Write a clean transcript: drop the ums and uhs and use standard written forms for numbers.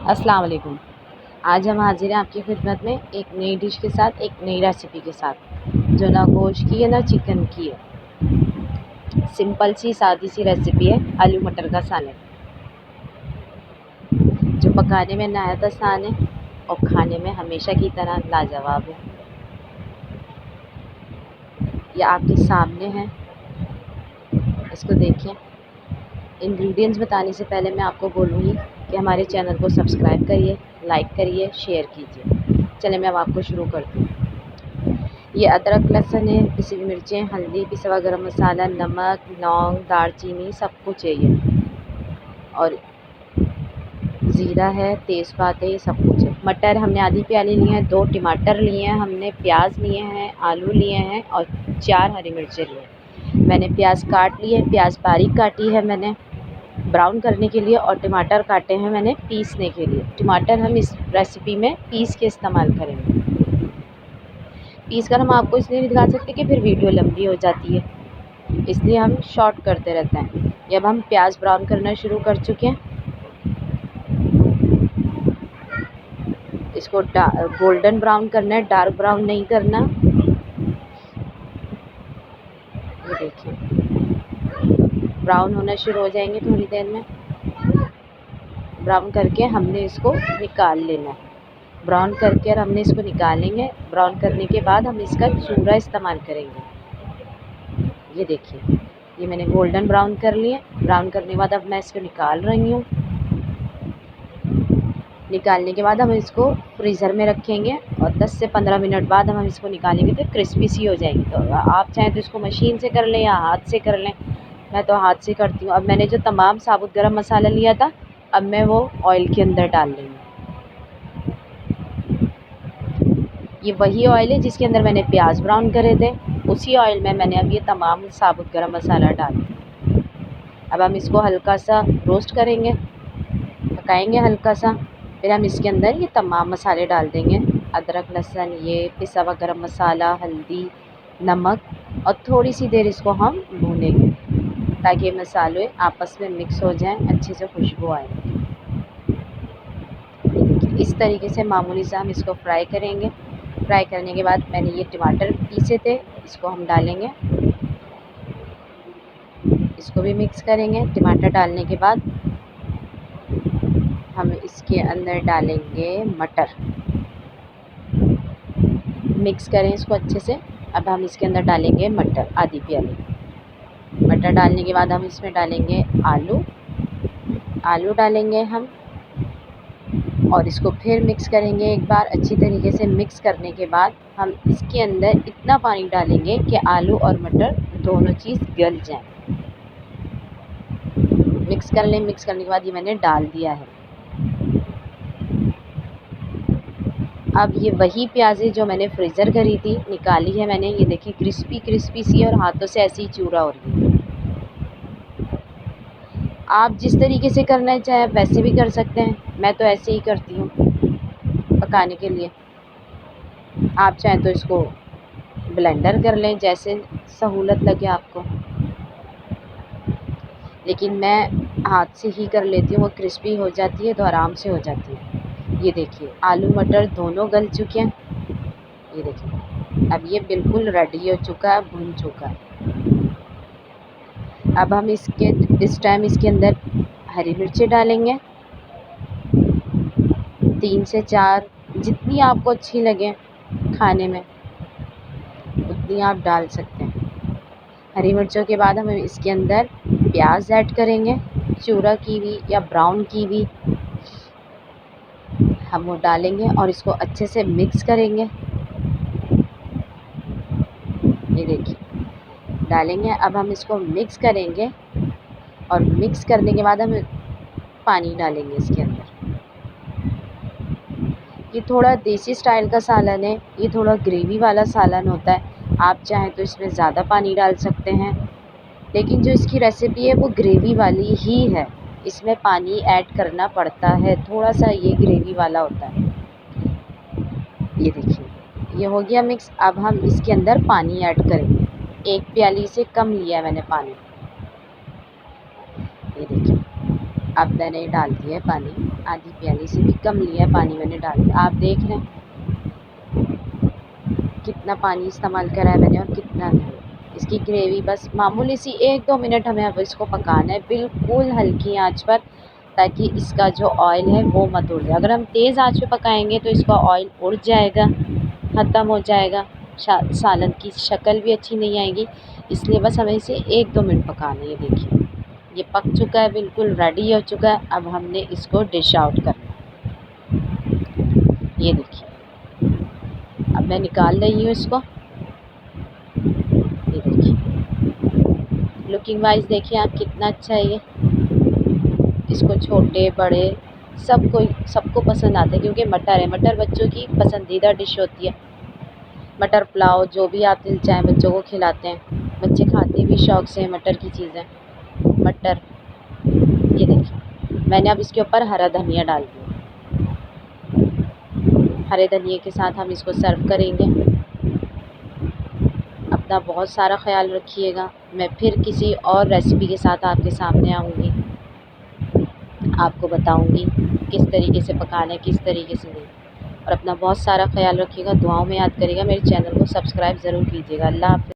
अस्सलाम वालेकुम। आज हम हाजिर हैं आपकी खिदमत में एक नई डिश के साथ, एक नई रेसिपी के साथ, जो ना गोश्त की है ना चिकन की है। सिंपल सी सादी सी रेसिपी है आलू मटर का सालन, जो पकाने में नहायत आसान है और खाने में हमेशा की तरह लाजवाब है। ये आपके सामने है, इसको देखें। इंग्रेडिएंट्स बताने से पहले मैं आपको बोलूँगी कि हमारे चैनल को सब्सक्राइब करिए, लाइक करिए, शेयर कीजिए। चलिए मैं अब आपको शुरू करती हूँ। ये अदरक लहसुन है, पिसी हुई मिर्चें, हल्दी, पिसा हुआ गरम मसाला, नमक, लौंग, दालचीनी सब कुछ है ये, और ज़ीरा है, तेज़पात है, ये सब कुछ है। मटर हमने आधी प्याली लिए हैं, 2 टमाटर लिए हैं हमने, प्याज लिए हैं, आलू लिए हैं और 4 हरी मिर्चें लिए हैं। मैंने प्याज काट लिए, प्याज बारीक काटी है मैंने ब्राउन करने के लिए, और टमाटर काटे हैं मैंने पीसने के लिए। टमाटर हम इस रेसिपी में पीस के इस्तेमाल करेंगे। पीस कर हम आपको इसलिए नहीं दिखा सकते कि फिर वीडियो लंबी हो जाती है, इसलिए हम शॉर्ट करते रहते हैं। जब हम प्याज ब्राउन करना शुरू कर चुके हैं, इसको गोल्डन ब्राउन करना है, डार्क ब्राउन नहीं करना। ये देखिए ब्राउन होना शुरू हो जाएंगे थोड़ी देर में। ब्राउन करके हमने इसको निकाल लेना है। ब्राउन करके और हमने इसको निकालेंगे। ब्राउन करने के बाद हम इसका चूरा इस्तेमाल करेंगे। ये देखिए, ये मैंने गोल्डन ब्राउन कर लिए। ब्राउन करने के बाद अब मैं इसको निकाल रही हूँ। निकालने के बाद हम इसको फ्रीज़र में रखेंगे और 10 से 15 मिनट बाद हम इसको निकालेंगे तो क्रिस्पी सी हो जाएगी। तो आप चाहें तो इसको मशीन से कर लें या हाथ से कर लें। मैं तो हाथ से करती हूँ। अब मैंने जो तमाम साबुत गरम मसाला लिया था, अब मैं वो ऑयल के अंदर डाल रही हूँ। ये वही ऑयल है जिसके अंदर मैंने प्याज ब्राउन करे थे, उसी ऑयल में मैंने अब ये तमाम साबुत गरम मसाला डाला। अब हम इसको हल्का सा रोस्ट करेंगे, पकाएंगे हल्का सा। फिर हम इसके अंदर ये तमाम मसाले डाल देंगे, अदरक लहसुन, ये पिसा हुआ गरम मसाला, हल्दी, नमक, और थोड़ी सी देर इसको हम भूनेंगे ताकि मसाले आपस में मिक्स हो जाएं, अच्छे से खुशबू आए। इस तरीके से मामूली सा हम इसको फ्राई करेंगे। फ्राई करने के बाद मैंने ये टमाटर पीसे थे, इसको हम डालेंगे, इसको भी मिक्स करेंगे। टमाटर डालने के बाद हम इसके अंदर डालेंगे मटर, मिक्स करें इसको अच्छे से। अब हम इसके अंदर डालेंगे मटर, आधी प्याली। मटर डालने के बाद हम इसमें डालेंगे आलू डालेंगे हम, और इसको फिर मिक्स करेंगे एक बार। अच्छी तरीके से मिक्स करने के बाद हम इसके अंदर इतना पानी डालेंगे कि आलू और मटर दोनों चीज़ गल जाएं। मिक्स कर लें। मिक्स करने के बाद ये मैंने डाल दिया है। अब ये वही प्याज़ें जो मैंने फ्रीज़र करी थी निकाली है मैंने, ये देखिए क्रिस्पी क्रिस्पी सी, और हाथों से ऐसे ही चूरा हो रही है। आप जिस तरीके से करना चाहें वैसे भी कर सकते हैं, मैं तो ऐसे ही करती हूँ पकाने के लिए। आप चाहें तो इसको ब्लेंडर कर लें, जैसे सहूलत लगे आपको, लेकिन मैं हाथ से ही कर लेती हूँ। वो क्रिस्पी हो जाती है तो आराम से हो जाती है। ये देखिए आलू मटर दोनों गल चुके हैं। ये देखिए अब ये बिल्कुल रेडी हो चुका है, भुन चुका है। अब हम इस टाइम इसके अंदर हरी मिर्चें डालेंगे, 3 से 4, जितनी आपको अच्छी लगे खाने में उतनी आप डाल सकते हैं। हरी मिर्चों के बाद हम इसके अंदर प्याज ऐड करेंगे, चूरा की हुई या ब्राउन की हुई, हम वो डालेंगे और इसको अच्छे से मिक्स करेंगे। ये देखिए डालेंगे। अब हम इसको मिक्स करेंगे, और मिक्स करने के बाद हम पानी डालेंगे इसके अंदर। ये थोड़ा देसी स्टाइल का सालन है, ये थोड़ा ग्रेवी वाला सालन होता है। आप चाहें तो इसमें ज़्यादा पानी डाल सकते हैं, लेकिन जो इसकी रेसिपी है वो ग्रेवी वाली ही है। इसमें पानी ऐड करना पड़ता है, थोड़ा सा ये ग्रेवी वाला होता है। ये देखिए ये हो गया मिक्स। अब हम इसके अंदर पानी ऐड करेंगे, 1 प्याली से कम लिया है मैंने पानी। ये देखिए अब मैंने डाल दिया है पानी। आधी प्याली से भी कम लिया है पानी मैंने डाल दिया। आप देख रहे हैं कितना पानी इस्तेमाल करा है मैंने और कितना नहीं। इसकी ग्रेवी बस मामूली सी 1-2 मिनट हमें अब इसको पकाना है बिल्कुल हल्की आंच पर, ताकि इसका जो ऑयल है वो मत उड़ जाए। अगर हम तेज़ आंच पे पकाएंगे तो इसका ऑयल उड़ जाएगा, ख़त्म हो जाएगा, सालन की शक्ल भी अच्छी नहीं आएगी। इसलिए बस हमें इसे 1-2 मिनट पकाना है। ये देखिए ये पक चुका है, बिल्कुल रेडी हो चुका है। अब हमने इसको डिश आउट करना है। ये देखिए अब मैं निकाल रही हूँ इसको। ये देखिए लुकिंग वाइज देखिए आप कितना अच्छा है ये। इसको छोटे बड़े सबको पसंद आता है, क्योंकि मटर है। मटर बच्चों की पसंदीदा डिश होती है। मटर पुलाव जो भी आप दिल चाहें बच्चों को खिलाते हैं। बच्चे खाते भी शौक़ से हैं मटर की चीज़ें। मटर ये देखिए मैंने अब इसके ऊपर हरा धनिया डाल दिया। हरे धनिए के साथ हम इसको सर्व करेंगे। अपना बहुत सारा ख्याल रखिएगा। मैं फिर किसी और रेसिपी के साथ आपके सामने आऊँगी, आपको बताऊँगी किस तरीके से पकाना है, किस तरीके से नहीं। और अपना बहुत सारा ख्याल रखिएगा, दुआओं में याद करिएगा, मेरे चैनल को सब्सक्राइब ज़रूर कीजिएगा। अल्लाह हाफ़िज़।